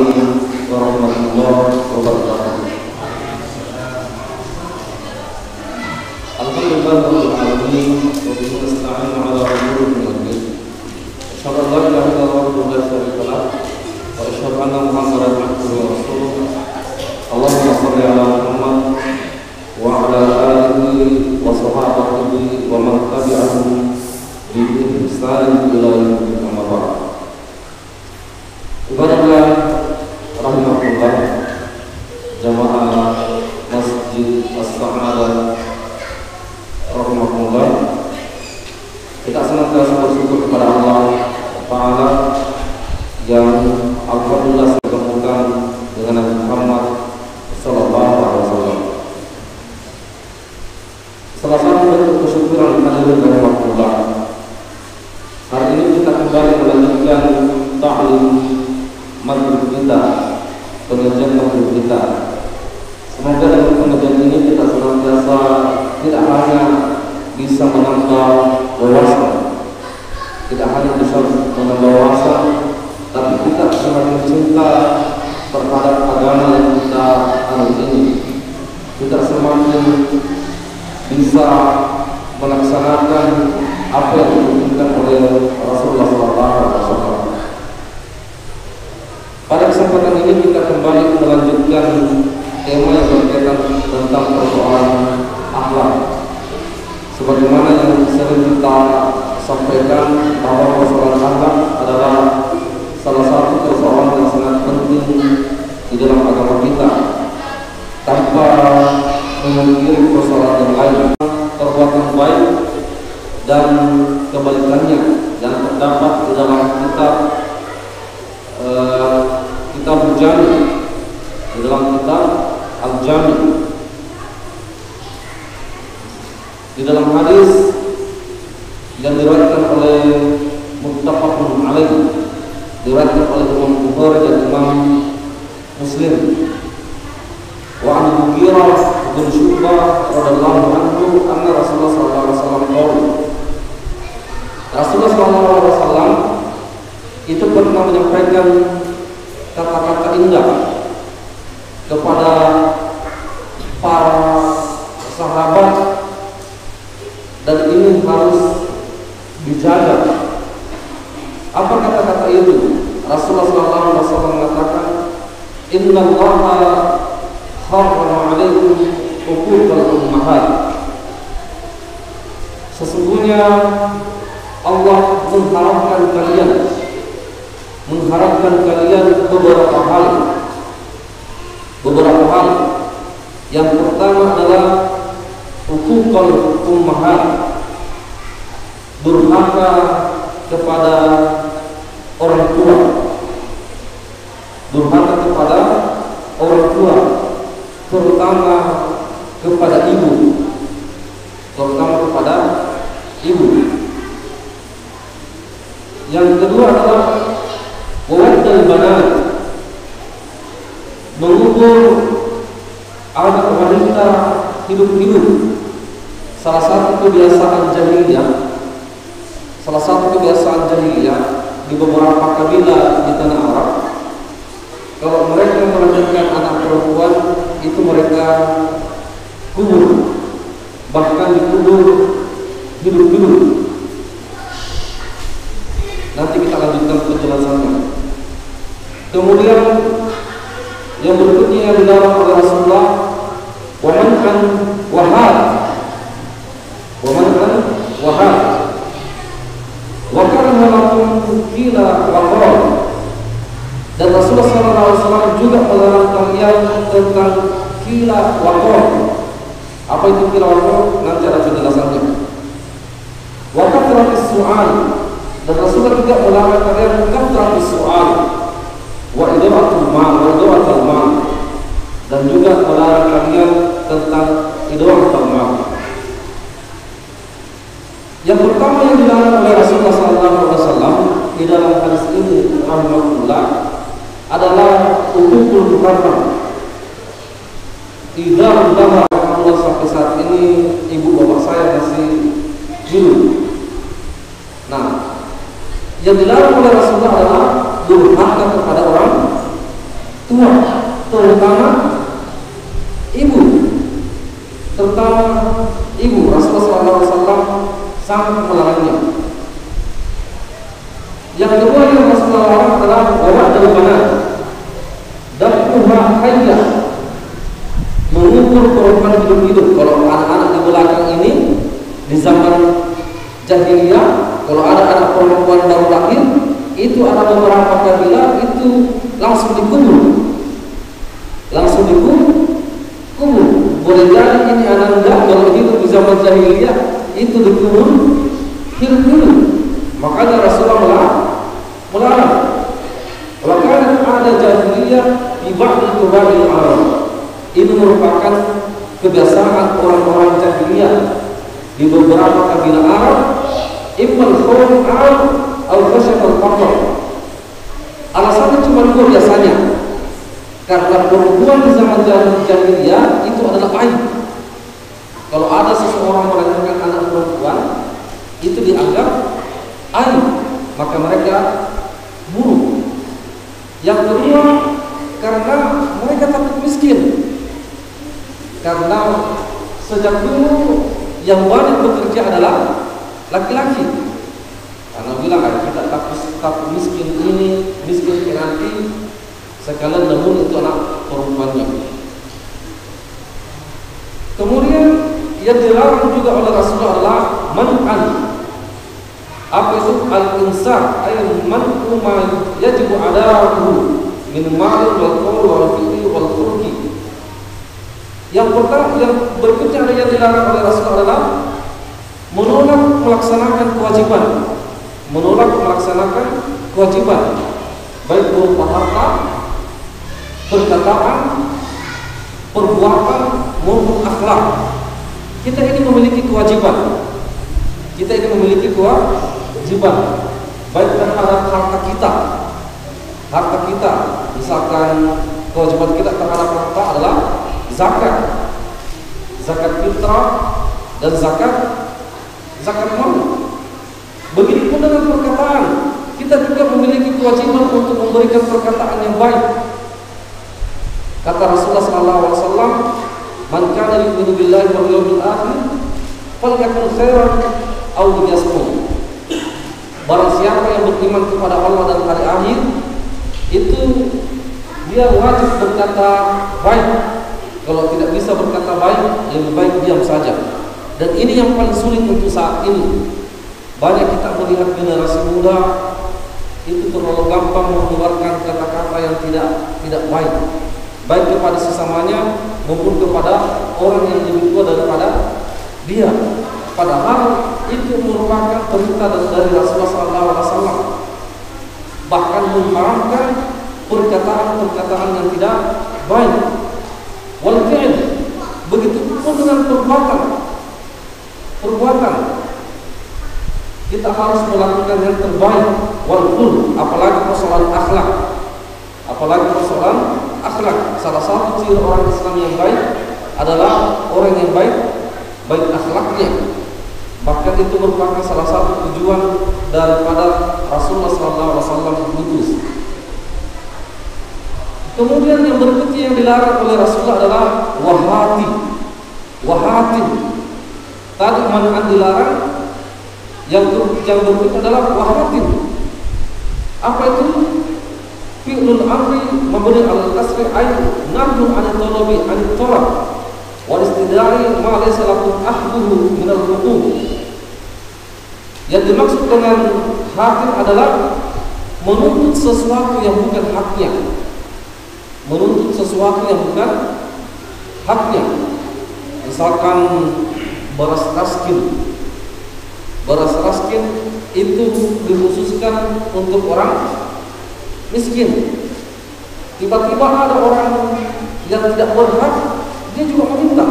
Assalamualaikum warahmatullahi wabarakatuh. Alhamdulillahirabbil alamin wa bihi nasta'inu 'ala umuri din. Asyhadu an la ilaha illallah wa la syarika lah wa asyhadu anna Muhammadan abduhu wa rasuluh. Allahumma shalli 'ala Muhammad wa 'ala alihi wa sahbihi wa man tabi'ahum bi ihsan ila yaumil qiyamah. Ibadallah rahimahullah, jamaah Masjid As-Sa'adah rahimahullah, kita senantiasa bersyukur kepada Allah Ta'ala yang alhamdulillah dipertemukan dengan Nabi Muhammad sallallahu alaihi wasallam. Salah satu bentuk kesyukuran hadirin rahimahullah, hari ini kita kembali melanjutkan ta'lim maghrib kita, pengajian maghrib kita. Semoga dengan pengajian ini kita senantiasa tidak hanya bisa menambah wawasan, tidak hanya bisa menambah wawasan, tapi kita semakin cinta terhadap agama yang kita anut ini. Kita semakin bisa melaksanakan apa yang diinginkan oleh Rasulullah SAW. Pada kesempatan ini kita kembali melanjutkan tema yang berkaitan tentang persoalan akhlak. Sebagaimana yang sering kita sampaikan bahwa persoalan akhlak adalah salah satu persoalan yang sangat penting di dalam agama kita. Tanpa memiliki persoalan yang lain, perbuatan baik dan kebalikannya yang terdapat di dalam kitab Al-Jami, di dalam kitab Al-Jami, di dalam hadis yang diriwayatkan oleh muttafaqun alaih, diriwayatkan oleh Imam Bukhari dan Imam Muslim. Wa an Mughirah bin Syu'bah radhiyallahu anhu anna Rasulullah sallallahu alaihi wasallam qala, Rasulullah sallallahu alaihi wasallam itu pernah menyampaikan kata-kata indah kepada para sahabat, dan ini harus dijaga. Apa kata-kata itu? Rasulullah SAW mengatakan, Inna Allaha harrama alaikum uquqal ummahat. Sesungguhnya Allah mengharapkan kalian beberapa hal. Yang pertama adalah uquqal ummahat, durhaka kepada orang tua. Durhaka kepada orang tua, terutama kepada ibu. Yang kedua adalah wawaddal banat, mengubur anak wanita hidup-hidup. Salah satu kebiasaan jahiliyah di beberapa kabilah di tanah Arab, kalau mereka melahirkan anak perempuan itu mereka kubur, bahkan dikubur hidup-hidup. Nanti kita lanjutkan penjelasannya. Kemudian yang berikutnya yang dilarang oleh Rasulullah, wa man'an wahad, wa kana lakum qila wa qala. Dan Rasulullah SAW juga melarang kalian tentang qila wa qala. Apa itu qila wa qala? Nanti ada penjelasannya. Wa kathratis su'al, dan Rasulullah juga melarang kalian kathratis su'al wa ida'atul mal, dan juga melarang kalian tentang ida'atul mal. Yang pertama yang dilarang oleh Rasulullah SAW di dalam hadis ini rahimahullah adalah uququl muharram. Idza udah Allah sampai saat ini ibu bapak saya masih hidup. Nah, yang dilarang oleh Rasulullah adalah durhaka kepada orang tua, terutama ibu. Terutama ibu, Rasulullah SAW sangat melarangnya. Yang kedua yang Rasulullah larang adalah bawa dari mana? Dapuha hayya, mengukur perempuan hidup-hidup. Kalau anak-anak di belakang ini di zaman jahiliyah, kalau ada anak perempuan baru lahir, itu ada beberapa kabilah itu langsung dikubur, kubur. Boleh jadi ini anak enggak, kalau hidup di zaman jahiliyah itu dikubur hidup-hidup. Makanya Rasulullah melarang. Bahkan ada jahiliyah di ba'd qabail Arab. Ini merupakan kebiasaan orang-orang jahiliyah di beberapa kabilah Arab, immal khawf al atau khashab al-faqr. Alasannya cuma dua biasanya. Karena perempuan di zaman jahiliyah itu adalah aib. Kalau ada seseorang melahirkan anak perempuan, itu dianggap aib, maka mereka buruk. Yang kedua, karena mereka takut miskin. Karena sejak dulu yang banyak bekerja adalah laki-laki. Karena bilang kita takut miskin ini, miskin nanti, sekalian namun itu anak perempuannya. Kemudian yang dilarang juga oleh Rasulullah adalah man'an. Apa itu al-insar? Ay man'u ma yajibu adahu min ma'il wal qawl wal fi'li wal khuluqi. Yang pertama, yang berikutnya yang dilarang oleh Rasulullah adalah menolak melaksanakan kewajiban, baik berupa harta, perkataan, perbuatan maupun akhlak. Kita ini memiliki kewajiban. Baik terhadap harta kita. Misalkan kewajiban kita terhadap harta adalah zakat fitrah dan zakat mal. Begitupun dengan perkataan, kita juga memiliki kewajiban untuk memberikan perkataan yang baik. Kata Rasulullah SAW, man kana yu'minu billahi wal yawmil akhir falyakul khairan aw liyasmut. Barang siapa yang beriman kepada Allah dan hari akhir, itu dia wajib berkata baik. Kalau tidak bisa berkata baik, lebih baik diam saja. Dan ini yang paling sulit untuk saat ini. Banyak kita melihat generasi muda itu terlalu gampang mengeluarkan kata-kata yang tidak baik, baik kepada sesamanya maupun kepada orang yang lebih tua daripada dia. Padahal itu merupakan perintah dari Rasulullah SAW. Bahkan mengharamkan perkataan-perkataan yang tidak baik. Wal fi'l, begitu pun dengan perbuatan. Kita harus melakukan yang terbaik. Wal khuluq, apalagi persoalan akhlak. Salah satu ciri orang Islam yang baik adalah orang yang baik akhlaknya. Bahkan itu merupakan salah satu tujuan daripada Rasulullah SAW diutus. Kemudian yang berikutnya yang dilarang oleh Rasulullah adalah wahati. Tadi man'an dilarang, yang berikutnya adalah wahatin. Apa itu? Fi'lul amri mabni al-kasri ay nahyu 'anil talabi 'anil talab wal istidai ma laysa lahu ahduhu min al-huquq. Yang dimaksud dengan hakim adalah menuntut sesuatu yang bukan haknya. Misalkan beras raskin itu dikhususkan untuk orang miskin. Tiba-tiba ada orang yang tidak berhak, dia juga meminta.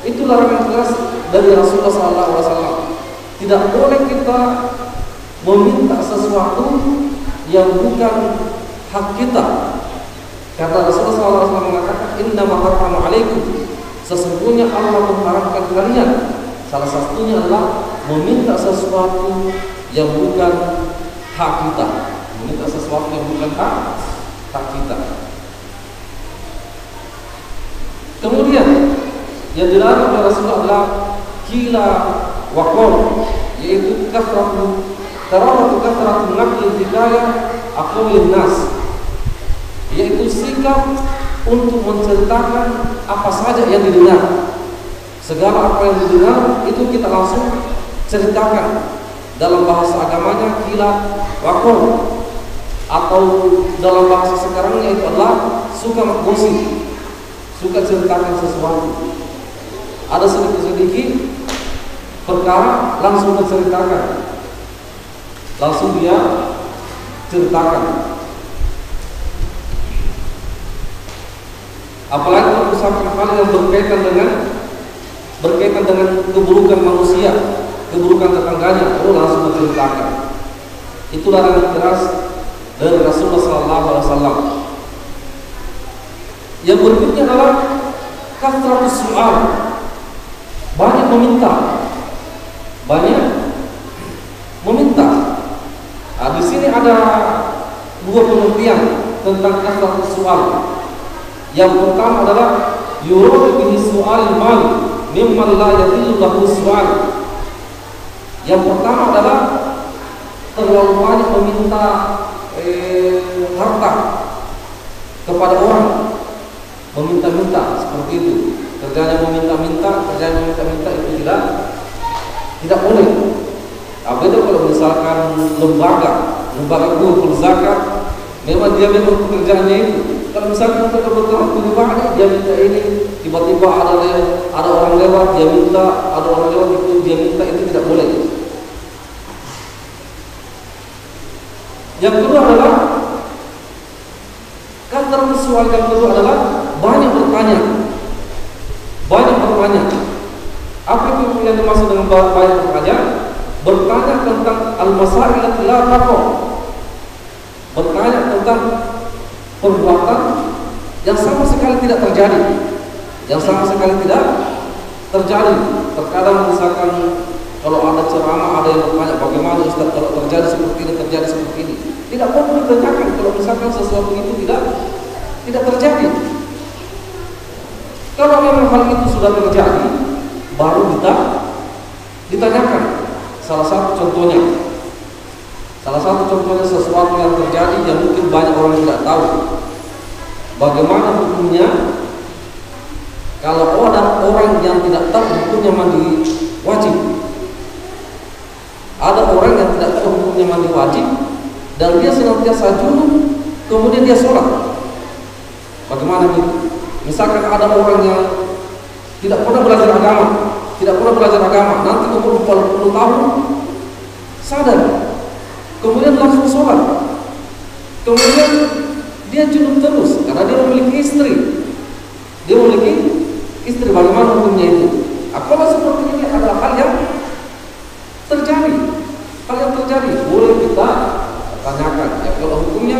Itu larangan keras dari Rasulullah SAW. Tidak boleh kita meminta sesuatu yang bukan hak kita. Karena Rasulullah SAW mengatakan, innama harrama alaikum, sesungguhnya Allah mengharamkan kalian. Salah satunya adalah meminta sesuatu yang bukan hak kita. meminta sesuatu yang bukan hak kita. Kemudian yang dilarang oleh Rasulullah adalah kila wa qol, yaitu kathratu naqli hikayah aqwalin nas, yaitu sikap untuk menceritakan apa saja yang didengar. Segala apa yang didengar itu kita langsung ceritakan. Dalam bahasa agamanya kila wa qol, atau dalam bahasa sekarangnya itu adalah suka menggosip, suka ceritakan sesuatu. Ada sedikit-sedikit perkara langsung menceritakan, langsung dia ceritakan. Apalagi kalau misalkan hal yang berkaitan dengan keburukan manusia, keburukan tetangganya, langsung menceritakan. Itu larangan keras dari Rasulullah SAW. Yang berikutnya adalah kathratus su'al, banyak meminta. Di sini ada dua pengertian tentang kathratus su'al. Yang pertama adalah yuradu bihi su'al mal mimman la yatilu lahu su'al. Yang pertama adalah terlalu banyak meminta harta kepada orang, meminta-minta seperti itu. Kerjanya meminta-minta itu tidak boleh. Beda kalau misalkan lembaga kumpul zakat, memang dia memang pekerjaannya itu. Kalau misalkan kita kebetulan pribadi, dia minta ini, tiba-tiba ada orang lewat, dia minta, ada orang lewat itu dia minta, itu tidak boleh. Yang kedua adalah kathratus su'al, yang kedua adalah banyak bertanya. Apa itu yang dimaksud dengan banyak bertanya? Bertanya tentang al-masail allati la taqa, bertanya tentang perbuatan yang sama sekali tidak terjadi, Terkadang misalkan kalau ada ceramah, ada yang bertanya, bagaimana Ustaz kalau terjadi seperti ini. Tidak perlu ditanyakan kalau misalkan sesuatu itu tidak terjadi. Kalau memang hal itu sudah terjadi, baru kita ditanyakan. Salah satu contohnya sesuatu yang terjadi yang mungkin banyak orang tidak tahu. Bagaimana hukumnya kalau ada orang yang tidak tahu hukumnya mandi wajib? Ada orang yang tidak tahu hukumnya mandi wajib dan dia senantiasa junub, kemudian dia sholat. Bagaimana itu? Misalkan ada orang yang tidak pernah belajar agama, nanti umur 40 tahun sadar, kemudian langsung sholat, kemudian dia junub terus karena dia memiliki istri. Bagaimana hukumnya itu? Apakah seperti ini adalah hal yang terjadi, boleh kita tanyakan. Ya, kalau hukumnya,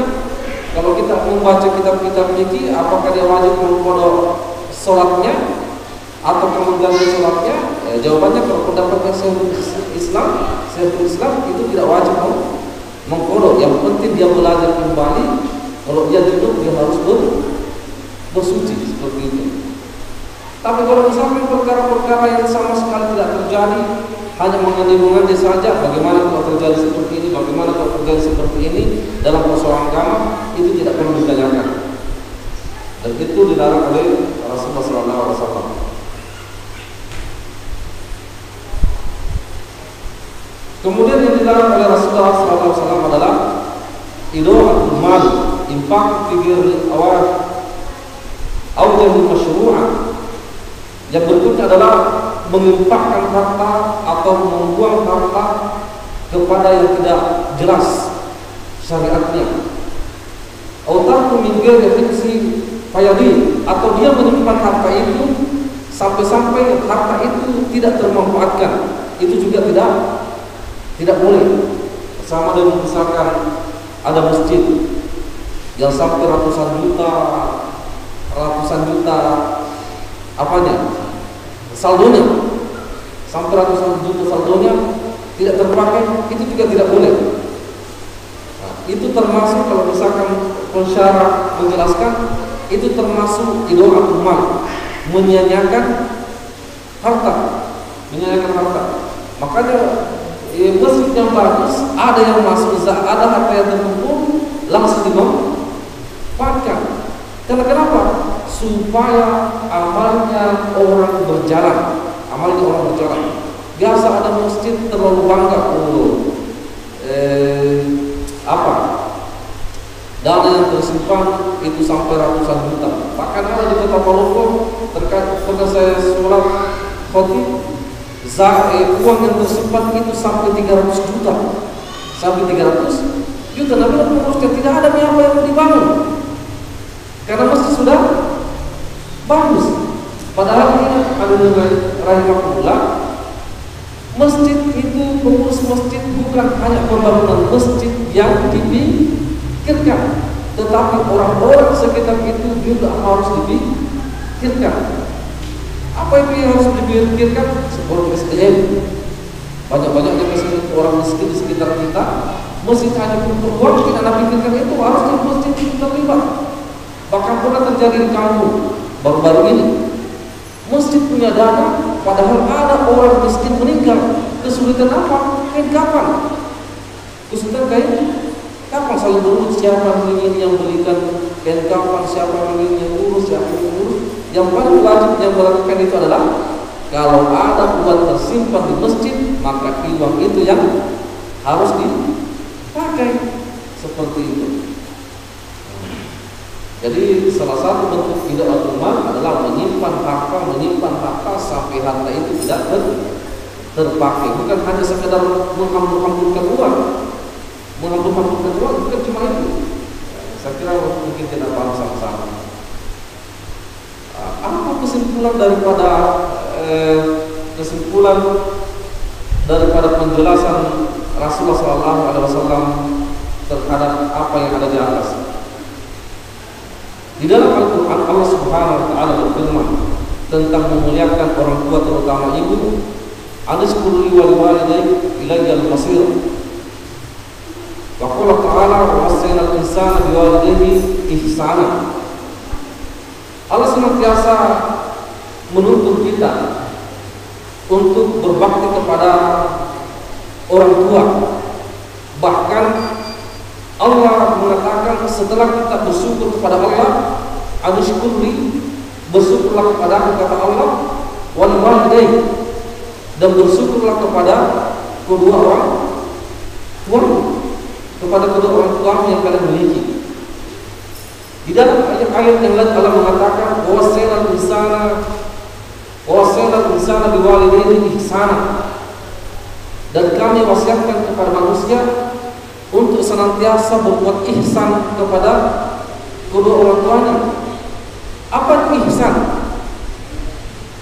kalau kita membaca kitab-kitab fikih, apakah dia wajib mengkodok sholatnya atau mengganti sholatnya? Ya, jawabannya kalau pendapatnya Syekhul Islam itu tidak wajib mengkodok. Yang penting dia belajar kembali. Kalau dia junub, dia harus bersuci seperti itu. Tapi kalau misalkan perkara-perkara yang sama sekali tidak terjadi, hanya mengandai saja, bagaimana kalau terjadi seperti ini, dalam persoalan agama, itu tidak perlu ditanyakan. Dan itu dilarang oleh Rasulullah SAW. Kemudian yang dilarang oleh Rasulullah SAW adalah idha'atul mal, infaq fi ghairi awad aw masyru'ah. Yang berikutnya adalah menginfakkan harta atau membuang harta kepada yang tidak jelas syariatnya. Autarku min ghairi hifzi fayadi, atau dia menyimpan harta itu sampai harta itu tidak termanfaatkan. Itu juga tidak boleh. Sama dengan misalkan ada masjid yang sampai ratusan juta saldonya, sampai ratusan juta saldonya tidak terpakai, itu juga tidak boleh. Nah, itu termasuk, kalau misalkan pensyarah menjelaskan, itu termasuk idha'atul mal, menyanyiakan harta, Makanya masjid yang bagus, ada yang masuk ada harta yang terkumpul langsung dimanfaatkan. Karena kenapa? Supaya amalnya orang berjalan. Biasa ada masjid terlalu bangga, dana yang tersimpan itu sampai ratusan juta. Bahkan ada di kota Palopo, terkait pernah saya sholat khotib, uang yang tersimpan itu sampai 300 juta. Nabi menguruskan tidak ada apa yang mau dibangun, karena masjid sudah bagus. Padahal ini ada rahimahullah, masjid itu, pengurus masjid bukan hanya pembangunan masjid yang dipikirkan, tetapi orang-orang sekitar itu juga harus dipikirkan. Apa itu yang harus dipikirkan? Sebuah SDM, banyak-banyaknya orang miskin di sekitar kita. Masjid hanya untuk uang, kita pikirkan itu harusnya masjid itu terlibat. Bahkan pernah terjadi di kampung baru-baru ini, masjid punya dana, padahal ada orang miskin meninggal. Kesulitan apa? Kain kapan? Kesulitan kain kapan? Saling berebut siapa yang belikan kain kapan, siapa yang urus, siapa yang urus. Yang paling wajib yang melakukan itu adalah, kalau ada uang tersimpan di masjid, maka uang itu yang harus dipakai, seperti itu. Jadi salah satu bentuk idha'atul mal adalah menyimpan harta sampai harta itu tidak terpakai. Bukan hanya sekedar menghambur-hamburkan uang, bukan cuma itu. Saya kira mungkin tidak paham sama-sama. Apa kesimpulan daripada penjelasan Rasulullah SAW terhadap apa yang ada di atas? Di dalam Al-Quran, Allah Subhanahu wa Ta'ala berfirman tentang memuliakan orang tua, terutama ibu. Anishkur li wal walidayya ilayya al-masir. Wa qala ta'ala wa wassayna al-insana biwalidayhi ihsana. Allah senantiasa menuntut kita untuk berbakti kepada orang tua. Bahkan Allah mengatakan setelah kita bersyukur kepada Allah, anishkurli, bersyukurlah kepada kata Allah, wal walidain, dan bersyukurlah kepada kedua orang tuamu, kepada kedua orang tuamu yang kalian miliki. Di dalam ayat-ayat yang lain Allah mengatakan wasailal insana biwalidayhi ihsana, dan kami wasiatkan kepada manusia untuk senantiasa berbuat ihsan kepada kedua orang tuanya. Apa itu ihsan?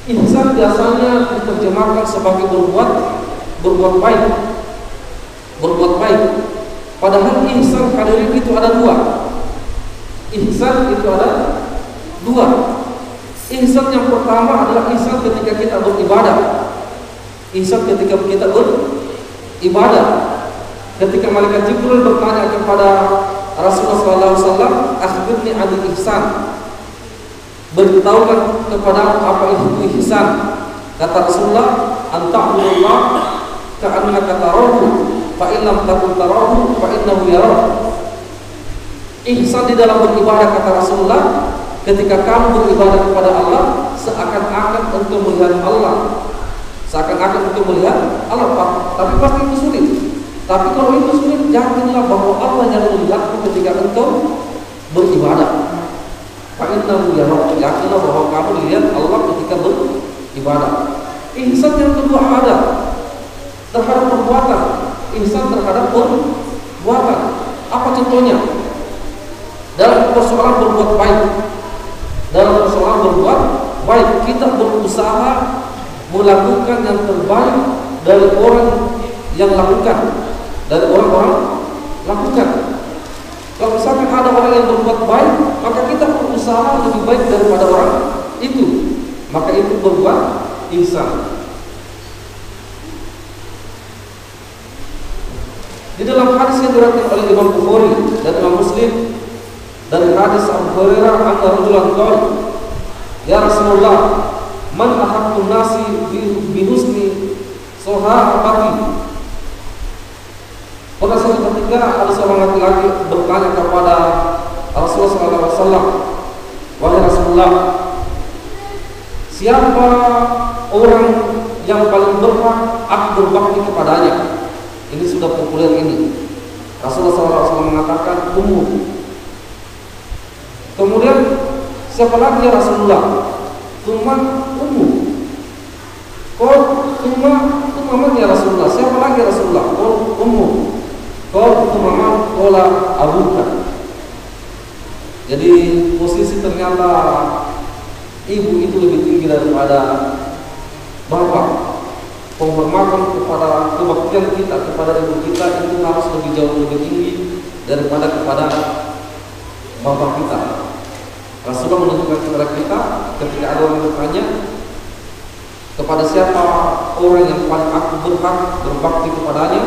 Ihsan biasanya diterjemahkan sebagai berbuat baik. Padahal ihsan hadirin itu ada dua. Ihsan itu ada dua. Ihsan yang pertama adalah ihsan ketika kita beribadah. Ihsan ketika kita beribadah. Ketika malaikat Jibril bertanya kepada Rasulullah SAW, akhbirni 'anil ihsan, beritahukan kepada apa itu ihsan. Kata Rasulullah, anta'budullah ka'annaka tarahu, fa in lam takun tarahu fa innahu yarah. Ihsan di dalam beribadah, kata Rasulullah, ketika kamu beribadah kepada Allah, seakan-akan untuk melihat Allah. Tapi pasti itu sulit. Tapi kalau itu sulit, yakinlah bahwa Allah yang melihatmu ketika engkau beribadah. Fa'innahu yarah, yakinlah bahwa kamu lihat Allah ketika beribadah. Ihsan yang kedua ada terhadap perbuatan. Ihsan terhadap perbuatan. Apa contohnya? Dalam persoalan berbuat baik, kita berusaha melakukan yang terbaik dari orang yang lakukan. Kalau misalkan ada orang yang berbuat baik, maka kita berusaha lebih baik daripada orang itu. Maka itu berbuat ihsan. Di dalam hadis yang diriwayatkan oleh Imam Bukhari dan Imam Muslim dari hadis Abu Hurairah, anna rajulan qala, ya Rasulullah, man ahaqqun nasi bi husni sahabati. Pada suatu ketika ada seorang laki-laki bertanya kepada Rasulullah SAW, wahai Rasulullah, siapa orang yang paling berhak aku berbakti kepadanya? Ini sudah populer ini. Rasulullah SAW mengatakan ummu. Kemudian siapa lagi ya Rasulullah? Tsumma ummu. Tsumma man ya Rasulullah? Siapa lagi ya Rasulullah? Ummu. Tsumma qala abuka. Jadi posisi ternyata ibu itu lebih tinggi daripada bapak. Penghormatan kepada kebaktian kita kepada ibu kita itu harus lebih jauh lebih tinggi daripada kepada bapak kita. Rasulullah menunjukkan kepada kita ketika ada orang bertanya kepada siapa orang yang paling aku berhak berbakti kepadanya,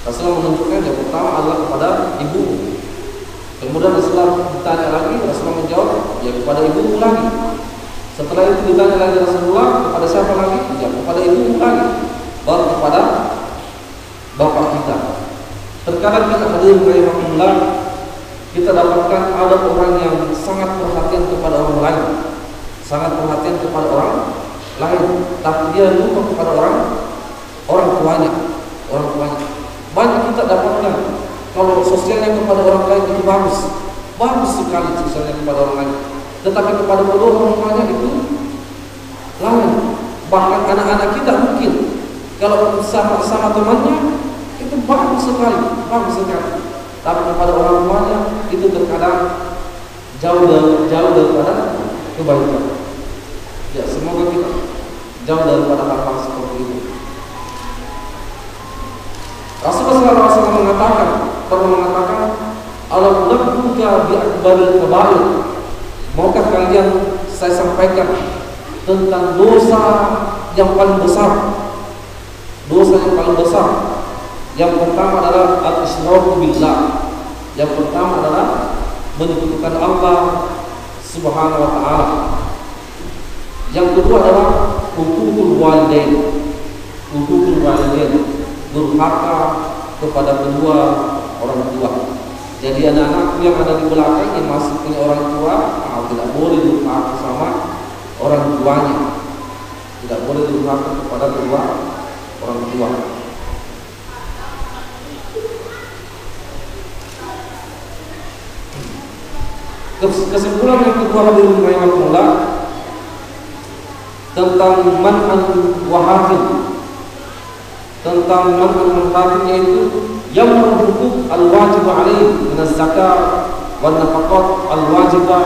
Rasulullah menunjukkan yang pertama adalah kepada ibu. Kemudian Rasulullah ditanya lagi, Rasulullah menjawab, ya kepada ibumu lagi. Setelah itu ditanya lagi Rasulullah, kepada siapa lagi? Ya kepada ibumu lagi. Baru kepada bapak kita. Terkadang kita hadirin rahimahullah, kita dapatkan ada orang yang sangat perhatian kepada orang lain, sangat perhatian kepada orang lain, tapi dia lupa kepada orang tuanya. Banyak kita dapatkan kalau sosialnya kepada orang lain itu bagus sekali sosialnya kepada orang lain, tetapi kepada kedua orang tuanya itu lain. Bahkan anak-anak kita mungkin kalau sama temannya itu bagus sekali, tapi kepada orang tuanya itu terkadang jauh daripada kebaikan. Ya, semoga kita jauh daripada hal-hal seperti itu. Rasulullah SAW pernah mengatakan, "Alam nabbuka bi akbaril kabair." Maukah kalian saya sampaikan tentang dosa yang paling besar? Dosa yang paling besar. Yang pertama adalah al-isyraku billah. Yang pertama adalah menyekutukan Allah Subhanahu wa taala. Yang kedua adalah hukukul walidain. Durhaka kepada kedua orang tua. Jadi anak-anak yang ada di belakang yang masih punya orang tua, tidak boleh durhaka sama orang tuanya. Tidak boleh durhaka kepada kedua orang tua. Kesimpulan yang kedua hadirin rahimahullah tentang man'an wahatin, tentang man'an wahatin, yaitu yang hukuk al-wajib alaih min az-zakat wa nafaqat al-wajibah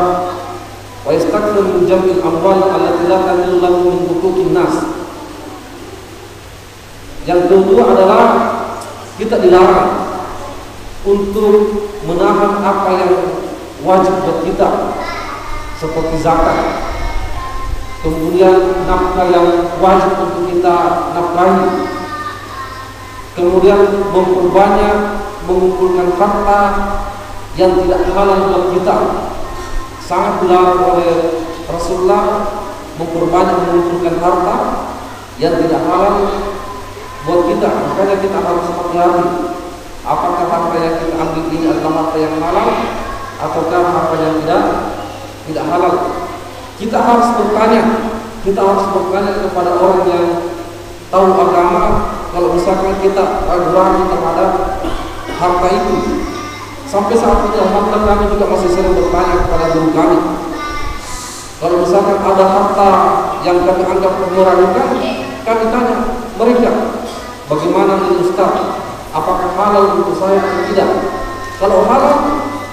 wa yastakthir min jam'il amwal allati la tahillu lahu min huquqin nas. Yang kedua adalah kita dilarang untuk menahan apa yang wajib buat kita seperti zakat, kemudian nafkah yang wajib untuk kita nafkahi, kemudian memperbanyak mengumpulkan harta yang tidak halal buat kita. Sangat dilarang oleh Rasulullah memperbanyak mengumpulkan harta yang tidak halal buat kita. Makanya kita harus hati-hati, apakah harta yang kita ambil ini adalah harta yang halal ataukah harta yang tidak halal. Kita harus bertanya kepada orang yang tahu agama. Kalau misalkan kita ragu-ragu terhadap harta itu, sampai saat ini alhamdulillah kami juga masih sering bertanya kepada guru kami. Kalau misalkan ada harta yang kami anggap meragukan, kami tanya mereka, bagaimana ini Ustaz? Apakah halal untuk saya atau tidak? Kalau halal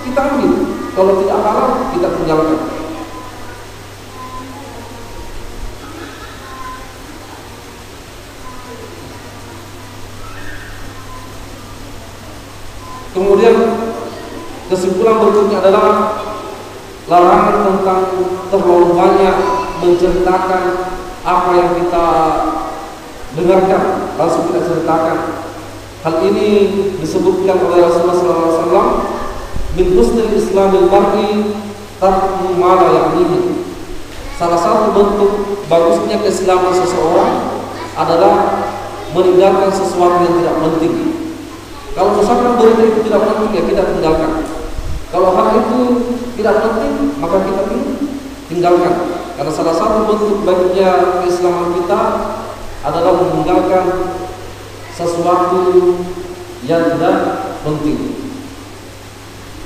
kita ambil, kalau tidak halal kita tinggalkan. Kemudian kesimpulan berikutnya adalah larangan tentang terlalu banyak menceritakan apa yang kita dengarkan langsung kita ceritakan. Hal ini disebutkan oleh Rasulullah SAW, min husnil islamil mar'i tarku ma la ya'nihi. Salah satu bentuk bagusnya keislaman seseorang adalah meninggalkan sesuatu yang tidak penting. Kalau misalkan berita itu tidak penting, ya kita tinggalkan. Kalau hal itu tidak penting, maka kita tinggalkan. Karena salah satu bentuk baiknya keislaman kita adalah meninggalkan sesuatu yang tidak penting.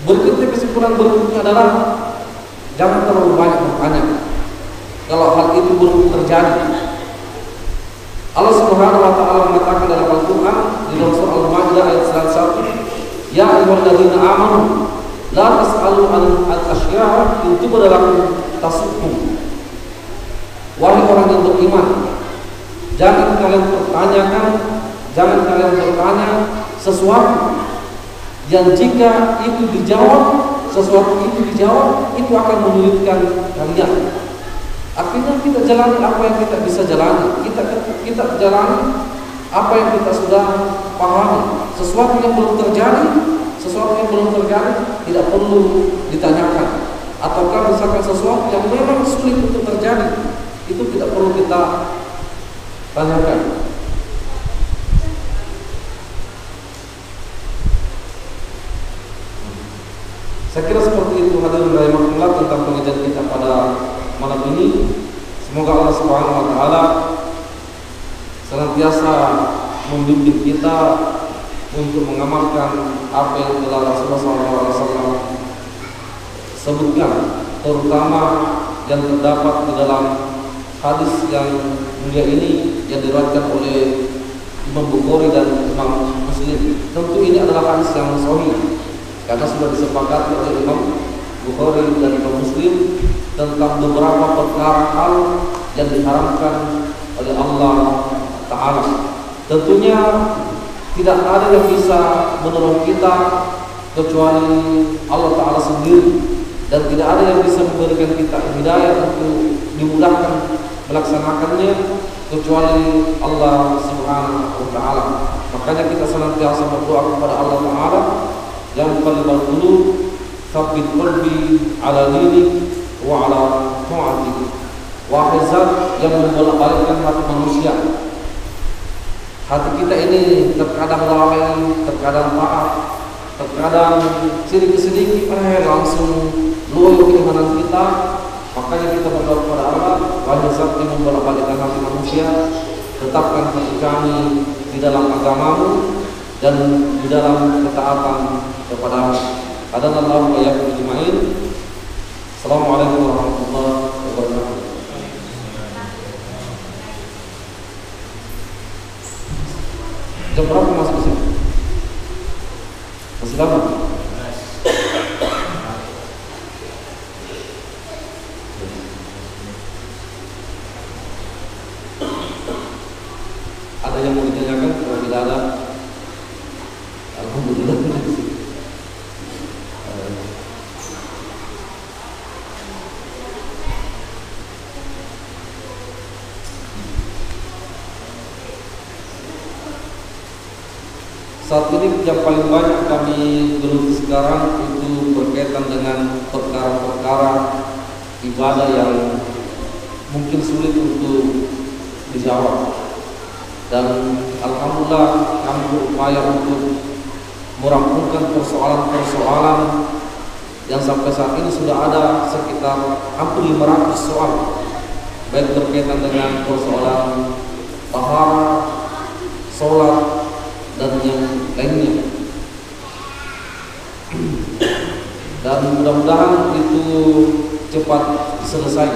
Berikutnya, kesimpulan berikutnya adalah jangan terlalu banyak bertanya kalau hal itu belum terjadi. Allah Subhanahu wa taala mengatakan dalam Al-Qur'an di dalam surah Al-Maidah ayat 101, ya ayyuhalladzina amanu la tas'alu an asya'a in tubda lakum tasukkum. Wahai orang yang beriman, jangan kalian bertanya sesuatu yang jika itu dijawab, itu akan menyulitkan kalian. Artinya kita jalani apa yang kita bisa jalani, kita jalani apa yang kita sudah pahami. Sesuatu yang belum terjadi tidak perlu ditanyakan. Ataukah misalkan sesuatu yang memang sulit untuk terjadi, itu tidak perlu kita tanyakan. Saya kira seperti itu hadirin rahimakumullah tentang pengajian kita pada malam ini. Semoga Allah Subhanahu wa taala senantiasa membimbing kita untuk mengamalkan apa yang telah Rasulullah SAW sebutkan, terutama yang terdapat di dalam hadis yang mulia ini yang diriwayatkan oleh Imam Bukhari dan Imam Muslim. Tentu ini adalah hadis yang sahih karena sudah disepakati oleh Imam Bukhari dan Imam Muslim tentang beberapa perkara hal yang diharamkan oleh Allah Ta'ala. Tentunya tidak ada yang bisa menolong kita kecuali Allah Ta'ala sendiri, dan tidak ada yang bisa memberikan kita hidayah untuk dimudahkan melaksanakannya kecuali Allah Subhanahu wa Ta'ala. Makanya kita senantiasa berdoa kepada Allah Ta'ala, yang qalbal qulub tsabbit qalbi ala dinik wa ala ta'atik. Wahai zat yang membolak-balikkan hati manusia, hati kita ini terkadang lalai, terkadang taat, terkadang sedikit-sedikit langsung loyo keimanan kita. Makanya kita berdoa kepada Allah, wahai zat yang membolak-balikkan hati manusia, tetapkan hati kami di dalam agamamu dan di dalam ketaatan kepada Hadanallahu wa iyyakum ajma'in. Assalamualaikum warahmatullahi wabarakatuh. Jam berapa masuk ke sini? Masih lama? Ada yang mau ditanyakan? Kalau tidak ada, alhamdulillah. Saat ini yang paling banyak kami geluti sekarang itu berkaitan dengan perkara-perkara ibadah yang mungkin sulit untuk dijawab. Dan alhamdulillah kami berupaya untuk merampungkan persoalan-persoalan yang sampai saat ini sudah ada sekitar hampir 500 soal, baik berkaitan dengan persoalan taharah, sholat, dan yang lainnya. Dan mudah-mudahan itu cepat selesai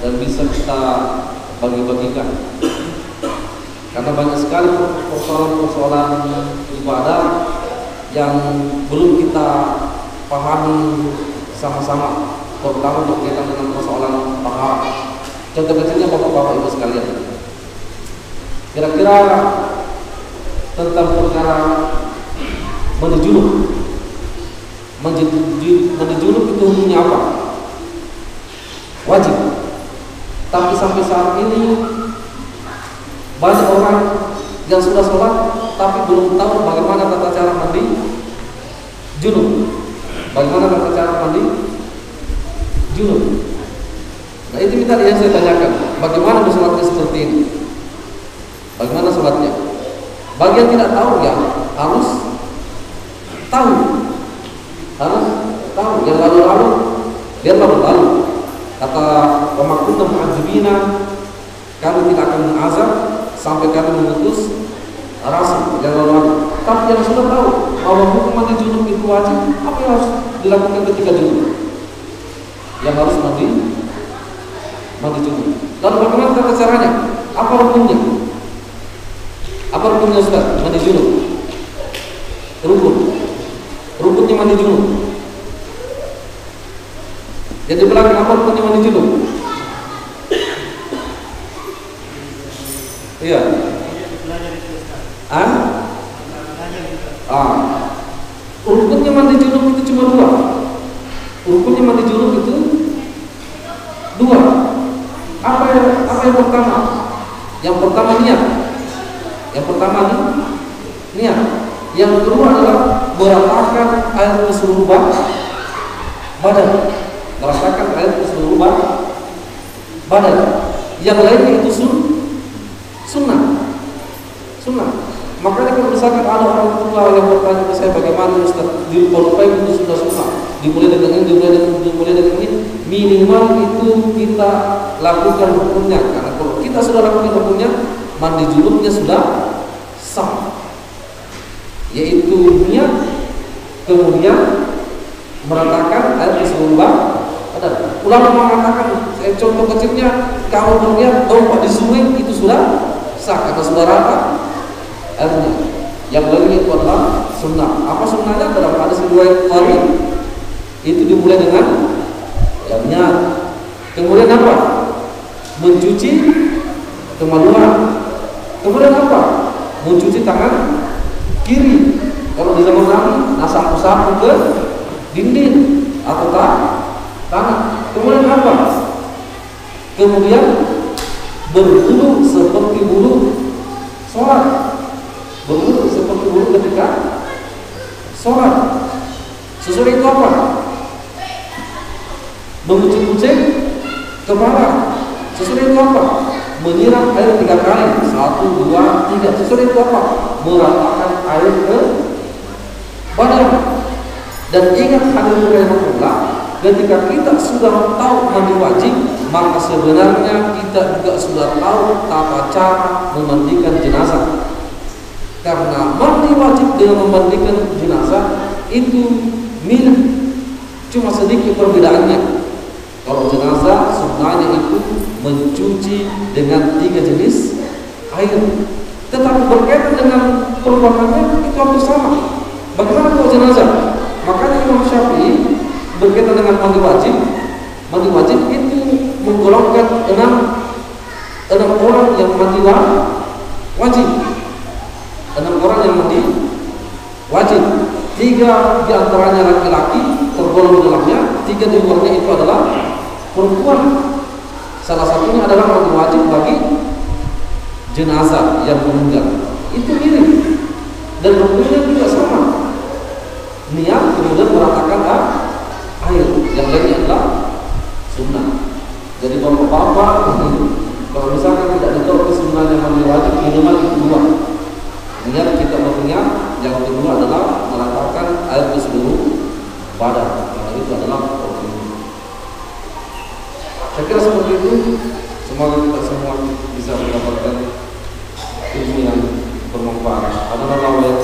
dan bisa kita bagi-bagikan, karena banyak sekali persoalan-persoalan ibadah yang belum kita pahami sama-sama, terutama berkaitan dengan persoalan taharah. Contoh kecilnya bapak-bapak ibu sekalian, kira-kira tentang perkara mandi junub itu hukumnya apa? Wajib. Tapi sampai saat ini banyak orang yang sudah sholat tapi belum tahu bagaimana junub. Bagaimana tata cara mandi junub? Nah itu tadi yang saya tanyakan. Bagaimana sholatnya seperti ini? Bagaimana sholatnya? Bagi yang tidak tahu ya harus tahu. Harus tahu. Yang lalu-lalu dia lalu-lalu. Kata pemakun mu'adzibina, kami tidak akan mengazab sampai kami memutus rasa. Yang lalu-lalu. Tapi yang sudah tahu bahwa hukum mandi junub itu wajib, apa yang harus dilakukan ketika junub? Yang harus mandi junub. Lalu bagaimana tata caranya? Apa rukunnya? Apa rukunnya Ustaz? Mandi junub. Rukunnya mandi junub. Jadi belakang apa rukunnya mandi junub? Iya. Rukunnya mandi junub itu cuma dua. Rukunnya mandi junub itu dua. Apa yang pertama? Yang pertama niat. Niat. Yang kedua adalah meratakan air ke seluruh badan. Meratakan air ke seluruh badan. Yang lainnya itu sunnah. Makanya kalau misalkan ada orang tua yang bertanya ke saya bagaimana Ustaz di Pondok itu sudah sunnah, dimulai dengan ini, minimal itu kita lakukan hukumnya. Karena kalau kita sudah lakukan hukumnya, mandi junubnya sudah sah, yaitu niat, kemudian meratakan air di seluruh badan. Ulama mengatakan, contoh kecilnya, kalau berniat dompak di sungai itu sudah sah atau sudah rata airnya. Yang lainnya itu adalah sunnah. Apa sunnahnya? Dalam hadis riwayat Bukhari itu dimulai dengan niat. Kemudian apa? Mencuci kemaluan. Kemudian apa? Mencuci tangan kiri. Kalau di zaman Nabi, sapu-sapu ke dinding atau tangan. Kemudian apa? Kemudian berwudu seperti wudu sholat. Berwudu seperti wudu ketika sholat. Sesudah itu apa? Mengucek-ucek kepala. Sesudah itu apa? Menyiram air 3 kali. 1, 2, 3. Sesudah itu apa? Meratakan air ke badan. Dan ingat hadis rahimahullah, ketika kita sudah tahu mandi wajib, maka sebenarnya kita juga sudah tahu tata cara memandikan jenazah. Karena mandi wajib dengan memandikan jenazah itu mirip, cuma sedikit perbedaannya. Kalau jenazah sunnahnya itu mencuci dengan 3 jenis air, tetapi berkaitan dengan perbuatannya itu hampir sama. Bagaimana kalau jenazah? Makanya Imam Syafi'i berkaitan dengan mandi wajib itu menggolongkan 6 orang yang mandi wajib. 6 orang yang mandi wajib. 3 di antaranya laki-laki tergolong di dalamnya, 3 di luarnya itu adalah perempuan. Salah satunya adalah mandi wajib bagi jenazah yang meninggal. Itu mirip dan rukunnya juga sama. Niat kemudian meratakan air. Yang lainnya adalah sunnah. Jadi bapak-bapak, kalau misalkan tidak ditolak sunnahnya mandi wajib, minimal itu 2. Niat kita berniat. Yang kedua adalah meratakan air di seluruh badan. Karena itu adalah rukun. Saya kira seperti itu. Semoga kita semua bisa mendapatkan ilmu yang bermanfaat. Adalah yang